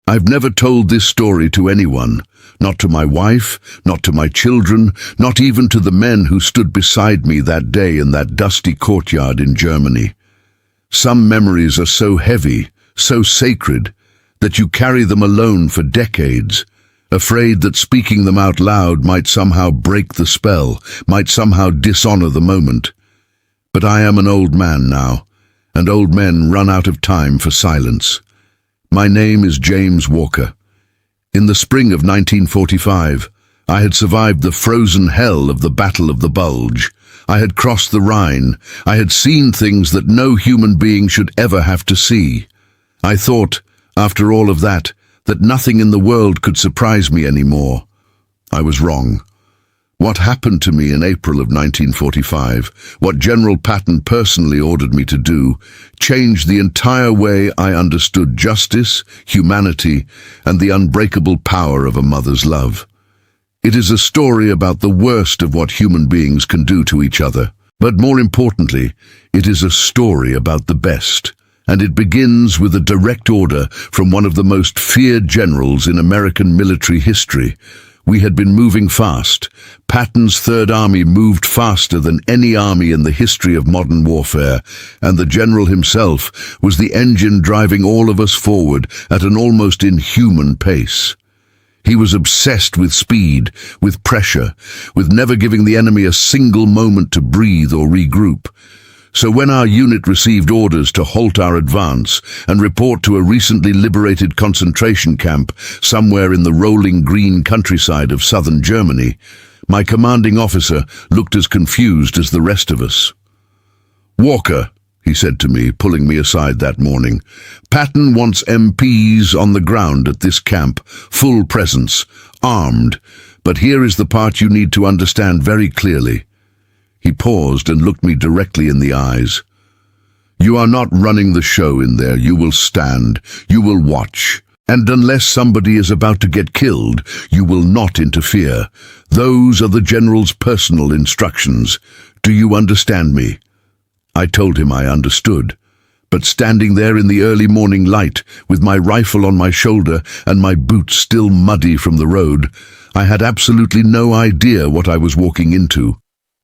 I've never told this story to anyone, not to my wife, not to my children, not even to the men who stood beside me that day in that dusty courtyard in Germany. Some memories are so heavy, so sacred, that you carry them alone for decades, afraid that speaking them out loud might somehow break the spell, might somehow dishonor the moment. But I am an old man now, and old men run out of time for silence. My name is James Walker. In the spring of 1945, I had survived the frozen hell of the Battle of the Bulge. I had crossed the Rhine. I had seen things that no human being should ever have to see. I thought, after all of that nothing in the world could surprise me anymore. I was wrong. What happened to me in April of 1945, what General Patton personally ordered me to do, changed the entire way I understood justice, humanity, and the unbreakable power of a mother's love. It is a story about the worst of what human beings can do to each other. But more importantly, it is a story about the best. And it begins with a direct order from one of the most feared generals in American military history. We had been moving fast. Patton's Third Army moved faster than any army in the history of modern warfare, and the general himself was the engine driving all of us forward at an almost inhuman pace. He was obsessed with speed, with pressure, with never giving the enemy a single moment to breathe or regroup. So when our unit received orders to halt our advance and report to a recently liberated concentration camp somewhere in the rolling green countryside of southern Germany, my commanding officer looked as confused as the rest of us. "Walker," he said to me, pulling me aside that morning, "Patton wants MPs on the ground at this camp, full presence, armed, but here is the part you need to understand very clearly." He paused and looked me directly in the eyes. "You are not running the show in there. You will stand. You will watch. And unless somebody is about to get killed, you will not interfere. Those are the general's personal instructions. Do you understand me?" I told him I understood. But standing there in the early morning light, with my rifle on my shoulder and my boots still muddy from the road, I had absolutely no idea what I was walking into.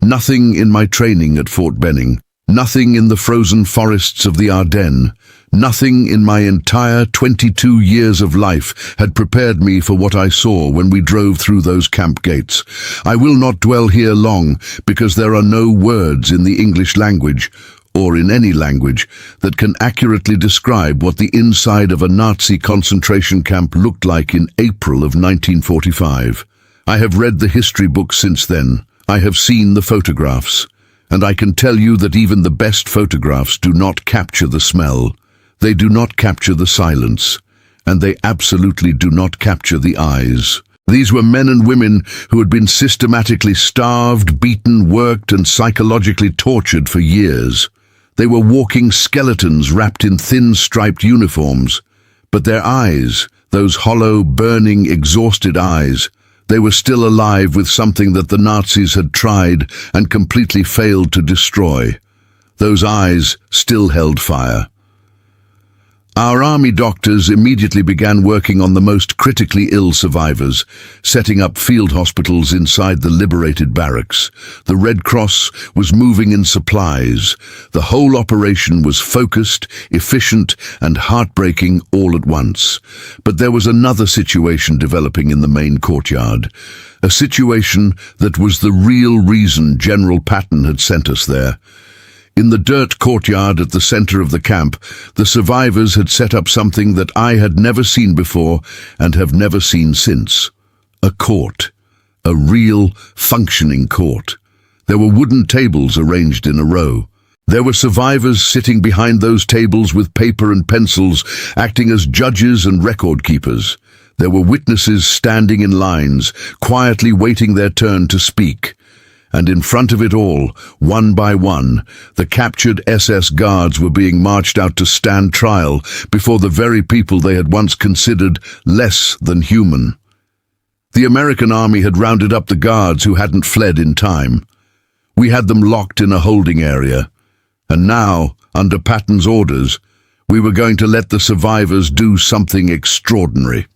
Nothing in my training at Fort Benning, nothing in the frozen forests of the Ardennes, nothing in my entire 22 years of life had prepared me for what I saw when we drove through those camp gates. I will not dwell here long, because there are no words in the English language, or in any language, that can accurately describe what the inside of a Nazi concentration camp looked like in April of 1945. I have read the history books since then. I have seen the photographs, and I can tell you that even the best photographs do not capture the smell. They do not capture the silence, and they absolutely do not capture the eyes. These were men and women who had been systematically starved, beaten, worked, and psychologically tortured for years. They were walking skeletons wrapped in thin striped uniforms, but their eyes, those hollow, burning, exhausted eyes, they were still alive with something that the Nazis had tried and completely failed to destroy. Those eyes still held fire. Our army doctors immediately began working on the most critically ill survivors, setting up field hospitals inside the liberated barracks. The Red Cross was moving in supplies. The whole operation was focused, efficient, and heartbreaking all at once. But there was another situation developing in the main courtyard, a situation that was the real reason General Patton had sent us there. In the dirt courtyard at the center of the camp, the survivors had set up something that I had never seen before and have never seen since. A court. A real, functioning court. There were wooden tables arranged in a row. There were survivors sitting behind those tables with paper and pencils, acting as judges and record keepers. There were witnesses standing in lines, quietly waiting their turn to speak. And in front of it all, one by one, the captured SS guards were being marched out to stand trial before the very people they had once considered less than human. The American army had rounded up the guards who hadn't fled in time. We had them locked in a holding area. And now, under Patton's orders, We were going to let the survivors do something extraordinary.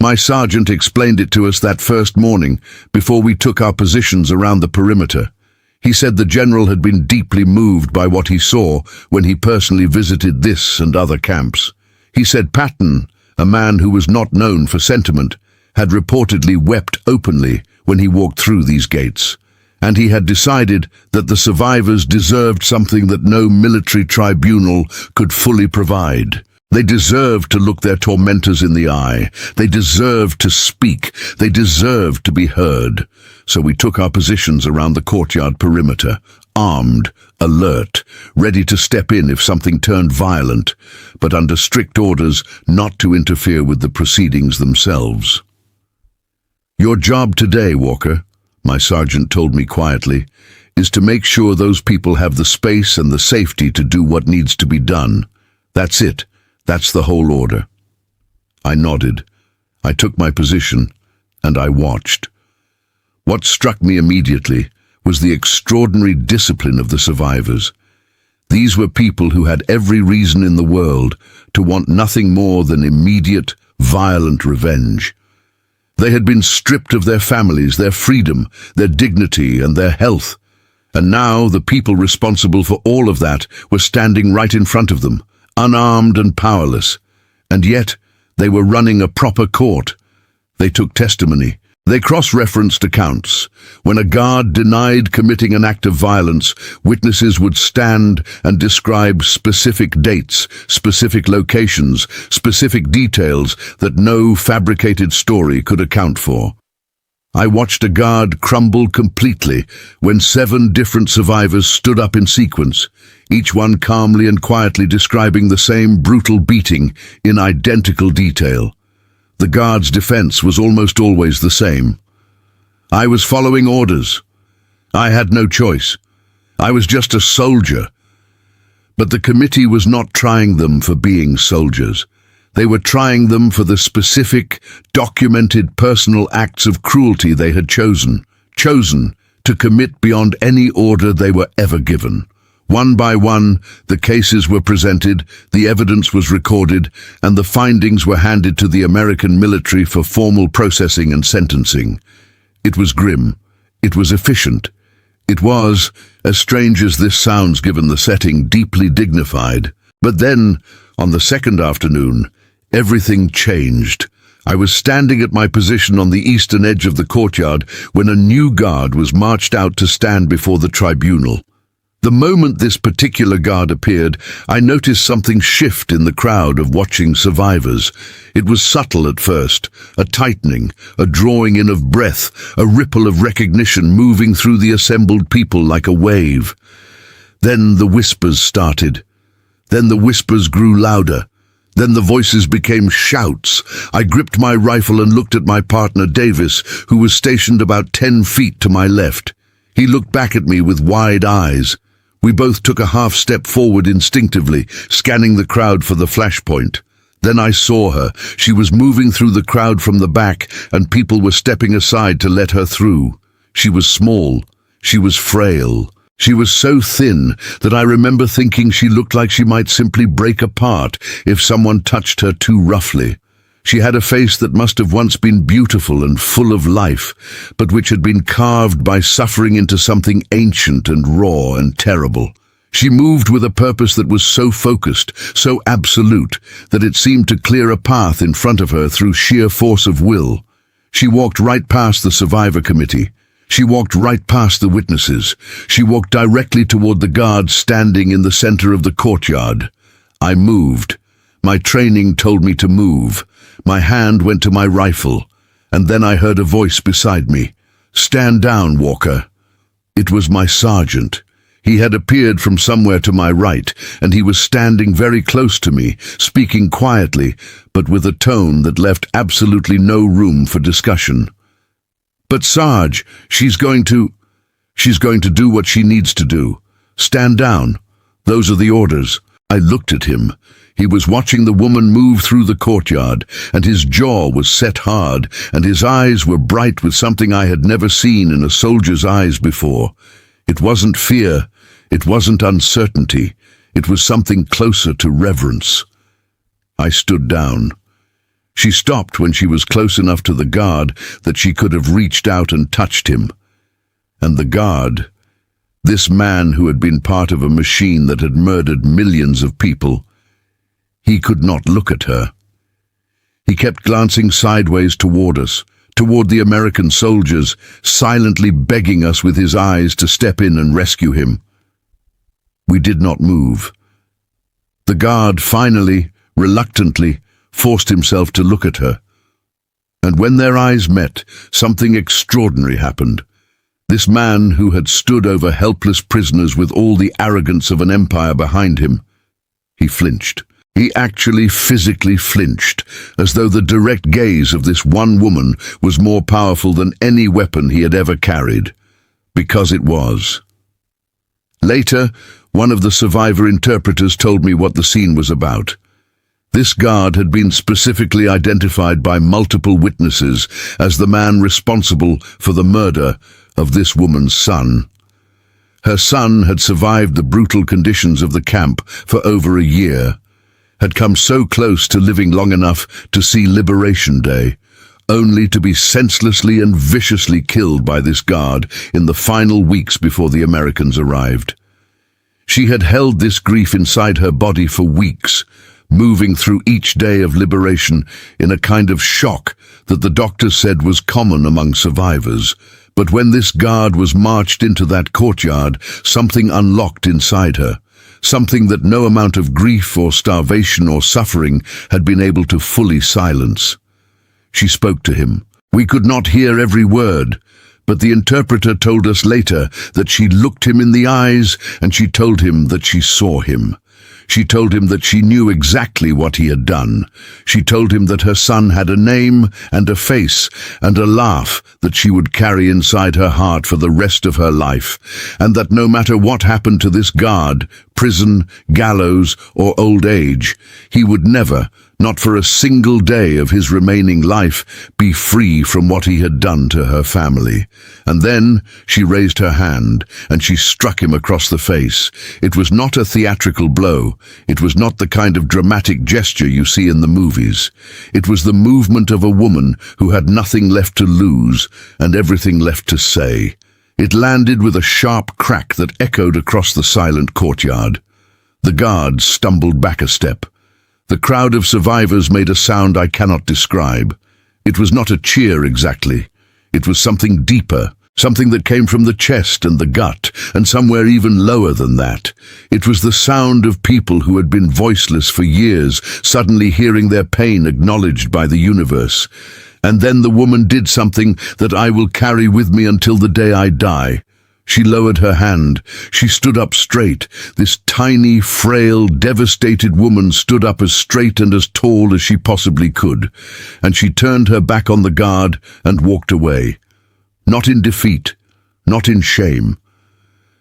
My sergeant explained it to us that first morning, before we took our positions around the perimeter. He said the general had been deeply moved by what he saw when he personally visited this and other camps. He said Patton, a man who was not known for sentiment, had reportedly wept openly when he walked through these gates, and he had decided that the survivors deserved something that no military tribunal could fully provide. They deserved to look their tormentors in the eye. They deserved to speak. They deserved to be heard. So we took our positions around the courtyard perimeter, armed, alert, ready to step in if something turned violent, but under strict orders not to interfere with the proceedings themselves. "Your job today, Walker," my sergeant told me quietly, "is to make sure those people have the space and the safety to do what needs to be done. That's it. That's the whole order." I nodded. I took my position, and I watched. What struck me immediately was the extraordinary discipline of the survivors. These were people who had every reason in the world to want nothing more than immediate, violent revenge. They had been stripped of their families, their freedom, their dignity, and their health. And now the people responsible for all of that were standing right in front of them, unarmed and powerless. And yet, they were running a proper court. They took testimony. They cross-referenced accounts. When a guard denied committing an act of violence, witnesses would stand and describe specific dates, specific locations, specific details that no fabricated story could account for. I watched a guard crumble completely when 7 different survivors stood up in sequence, each one calmly and quietly describing the same brutal beating in identical detail. The guard's defense was almost always the same. I was following orders. I had no choice. I was just a soldier. But the committee was not trying them for being soldiers. They were trying them for the specific, documented personal acts of cruelty they had chosen to commit beyond any order they were ever given. One by one, the cases were presented, the evidence was recorded, and the findings were handed to the American military for formal processing and sentencing. It was grim. It was efficient. It was, as strange as this sounds given the setting, deeply dignified. But then, on the second afternoon, everything changed. I was standing at my position on the eastern edge of the courtyard when a new guard was marched out to stand before the tribunal. The moment this particular guard appeared, I noticed something shift in the crowd of watching survivors. It was subtle at first, a tightening, a drawing in of breath, a ripple of recognition moving through the assembled people like a wave. Then the whispers started. Then the whispers grew louder. Then the voices became shouts. I gripped my rifle and looked at my partner Davis, who was stationed about 10 feet to my left. He looked back at me with wide eyes. We both took a half step forward instinctively, scanning the crowd for the flashpoint. Then I saw her. She was moving through the crowd from the back, and people were stepping aside to let her through. She was small. She was frail. She was so thin that I remember thinking she looked like she might simply break apart if someone touched her too roughly. She had a face that must have once been beautiful and full of life, but which had been carved by suffering into something ancient and raw and terrible. She moved with a purpose that was so focused, so absolute, that it seemed to clear a path in front of her through sheer force of will. She walked right past the survivor committee. She walked right past the witnesses. She walked directly toward the guards standing in the center of the courtyard. I moved. My training told me to move. My hand went to my rifle, and then I heard a voice beside me. "Stand down, Walker." It was my sergeant. He had appeared from somewhere to my right, and he was standing very close to me, speaking quietly, but with a tone that left absolutely no room for discussion. "But Sarge, she's going to do what she needs to do. Stand down. Those are the orders." I looked at him. He was watching the woman move through the courtyard, and his jaw was set hard, and his eyes were bright with something I had never seen in a soldier's eyes before. It wasn't fear. It wasn't uncertainty. It was something closer to reverence. I stood down. She stopped when she was close enough to the guard that she could have reached out and touched him. And the guard, this man who had been part of a machine that had murdered millions of people, he could not look at her. He kept glancing sideways toward us, toward the American soldiers, silently begging us with his eyes to step in and rescue him. We did not move. The guard finally, reluctantly, forced himself to look at her. And when their eyes met, something extraordinary happened. This man who had stood over helpless prisoners with all the arrogance of an empire behind him, he flinched. He actually physically flinched, as though the direct gaze of this one woman was more powerful than any weapon he had ever carried. Because it was. Later, one of the survivor interpreters told me what the scene was about. This guard had been specifically identified by multiple witnesses as the man responsible for the murder of this woman's son. Her son had survived the brutal conditions of the camp for over a year, had come so close to living long enough to see Liberation Day, only to be senselessly and viciously killed by this guard in the final weeks before the Americans arrived. She had held this grief inside her body for weeks, moving through each day of liberation in a kind of shock that the doctors said was common among survivors. But when this guard was marched into that courtyard, something unlocked inside her, something that no amount of grief or starvation or suffering had been able to fully silence. She spoke to him. We could not hear every word, but the interpreter told us later that she looked him in the eyes and she told him that she saw him. She told him that she knew exactly what he had done. She told him that her son had a name and a face and a laugh that she would carry inside her heart for the rest of her life, and that no matter what happened to this guard, prison, gallows, or old age, he would never, not for a single day of his remaining life, be free from what he had done to her family. And then she raised her hand, and she struck him across the face. It was not a theatrical blow. It was not the kind of dramatic gesture you see in the movies. It was the movement of a woman who had nothing left to lose and everything left to say. It landed with a sharp crack that echoed across the silent courtyard. The guards stumbled back a step. The crowd of survivors made a sound I cannot describe. It was not a cheer exactly. It was something deeper, something that came from the chest and the gut, and somewhere even lower than that. It was the sound of people who had been voiceless for years, suddenly hearing their pain acknowledged by the universe. And then the woman did something that I will carry with me until the day I die. She lowered her hand. She stood up straight. This tiny, frail, devastated woman stood up as straight and as tall as she possibly could. And she turned her back on the guard and walked away. Not in defeat, not in shame,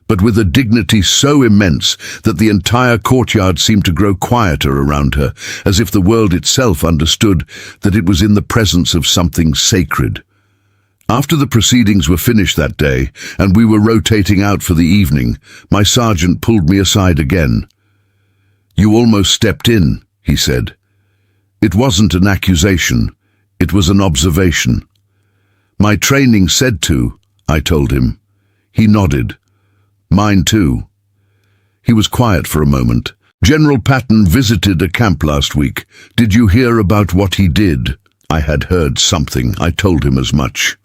but with a dignity so immense that the entire courtyard seemed to grow quieter around her, as if the world itself understood that it was in the presence of something sacred. After the proceedings were finished that day, and we were rotating out for the evening, my sergeant pulled me aside again. "You almost stepped in," he said. "It wasn't an accusation, it was an observation." "My training said to," I told him. He nodded. "Mine too." He was quiet for a moment. "General Patton visited a camp last week. Did you hear about what he did?" I had heard something. I told him as much.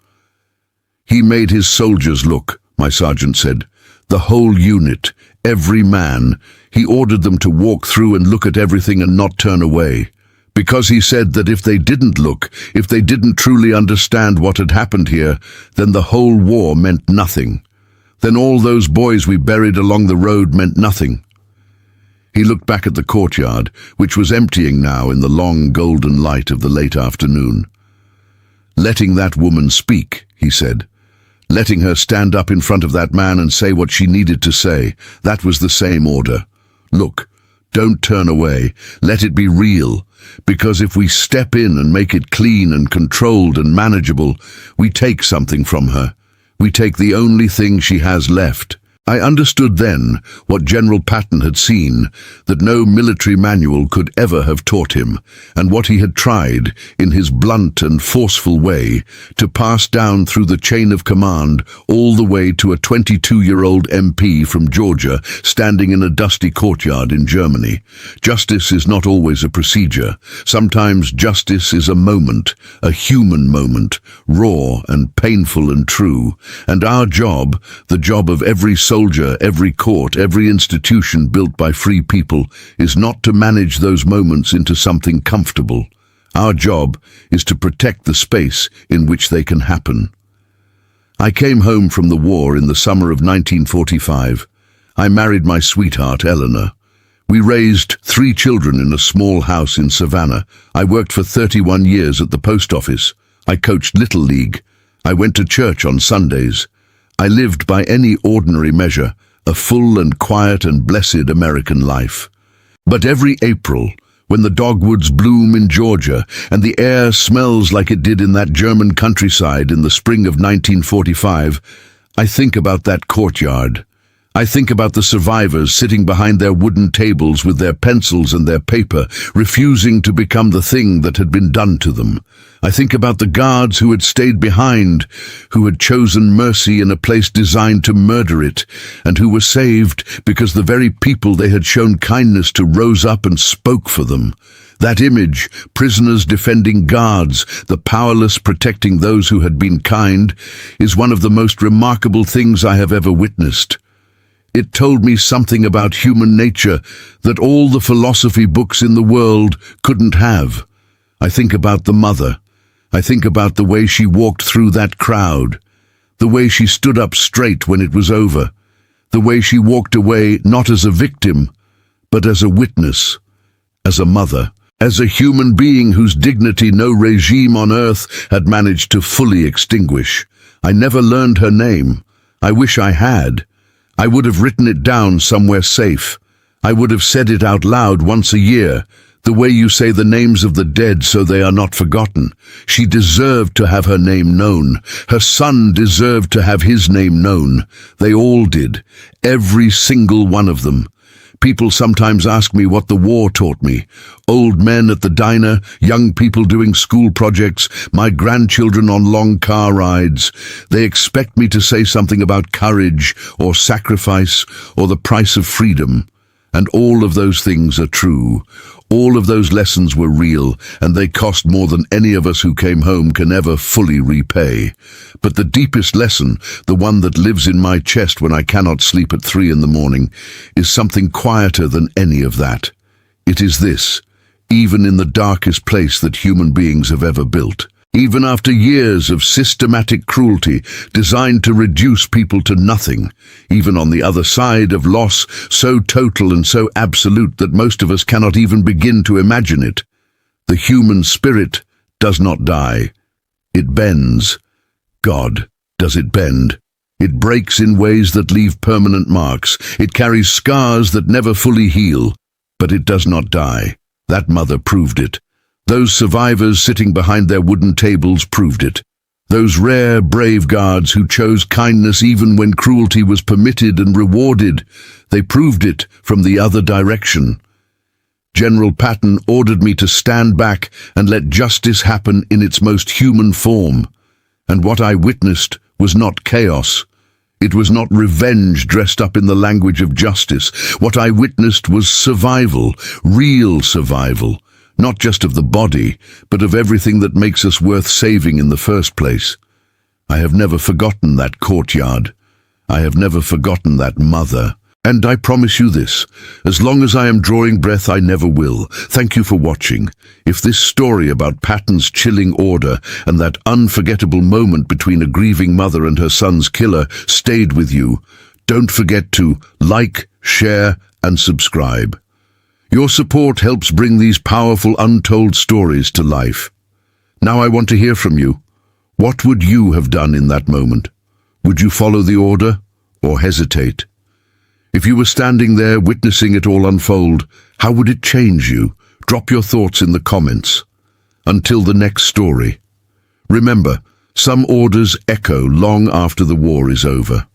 "He made his soldiers look," my sergeant said. "The whole unit, every man. He ordered them to walk through and look at everything and not turn away. Because he said that if they didn't look, if they didn't truly understand what had happened here, then the whole war meant nothing. Then all those boys we buried along the road meant nothing." He looked back at the courtyard, which was emptying now in the long golden light of the late afternoon. "Letting that woman speak," he said. "Letting her stand up in front of that man and say what she needed to say, that was the same order. Look, don't turn away. Let it be real. Because if we step in and make it clean and controlled and manageable, we take something from her. We take the only thing she has left." I understood then what General Patton had seen, that no military manual could ever have taught him, and what he had tried, in his blunt and forceful way, to pass down through the chain of command all the way to a 22-year-old MP from Georgia standing in a dusty courtyard in Germany. Justice is not always a procedure. Sometimes justice is a moment, a human moment, raw and painful and true. And our job, the job of every soldier, every court, every institution built by free people, is not to manage those moments into something comfortable. Our job is to protect the space in which they can happen. I came home from the war in the summer of 1945. I married my sweetheart, Eleanor. We raised 3 children in a small house in Savannah. I worked for 31 years at the post office. I coached Little League. I went to church on Sundays. I lived by any ordinary measure, a full and quiet and blessed American life. But every April, when the dogwoods bloom in Georgia and the air smells like it did in that German countryside in the spring of 1945, I think about that courtyard. I think about the survivors sitting behind their wooden tables with their pencils and their paper, refusing to become the thing that had been done to them. I think about the guards who had stayed behind, who had chosen mercy in a place designed to murder it, and who were saved because the very people they had shown kindness to rose up and spoke for them. That image, prisoners defending guards, the powerless protecting those who had been kind, is one of the most remarkable things I have ever witnessed. It told me something about human nature that all the philosophy books in the world couldn't have. I think about the mother. I think about the way she walked through that crowd, the way she stood up straight when it was over, the way she walked away not as a victim, but as a witness, as a mother, as a human being whose dignity no regime on earth had managed to fully extinguish. I never learned her name. I wish I had. I would have written it down somewhere safe. I would have said it out loud once a year, the way you say the names of the dead so they are not forgotten. She deserved to have her name known. Her son deserved to have his name known. They all did, every single one of them. People sometimes ask me what the war taught me. Old men at the diner, young people doing school projects, my grandchildren on long car rides. They expect me to say something about courage or sacrifice or the price of freedom. And all of those things are true. All of those lessons were real, and they cost more than any of us who came home can ever fully repay. But the deepest lesson, the one that lives in my chest when I cannot sleep at 3 in the morning, is something quieter than any of that. It is this: even in the darkest place that human beings have ever built, even after years of systematic cruelty designed to reduce people to nothing, even on the other side of loss so total and so absolute that most of us cannot even begin to imagine it, the human spirit does not die. It bends. God, does it bend? It breaks in ways that leave permanent marks. It carries scars that never fully heal, but it does not die. That mother proved it. Those survivors sitting behind their wooden tables proved it. Those rare, brave guards who chose kindness even when cruelty was permitted and rewarded, they proved it from the other direction. General Patton ordered me to stand back and let justice happen in its most human form. And what I witnessed was not chaos. It was not revenge dressed up in the language of justice. What I witnessed was survival, real survival. Not just of the body, but of everything that makes us worth saving in the first place. I have never forgotten that courtyard. I have never forgotten that mother. And I promise you this, as long as I am drawing breath, I never will. Thank you for watching. If this story about Patton's chilling order and that unforgettable moment between a grieving mother and her son's killer stayed with you, don't forget to like, share, and subscribe. Your support helps bring these powerful untold stories to life. Now I want to hear from you. What would you have done in that moment? Would you follow the order or hesitate? If you were standing there witnessing it all unfold, how would it change you? Drop your thoughts in the comments. Until the next story. Remember, some orders echo long after the war is over.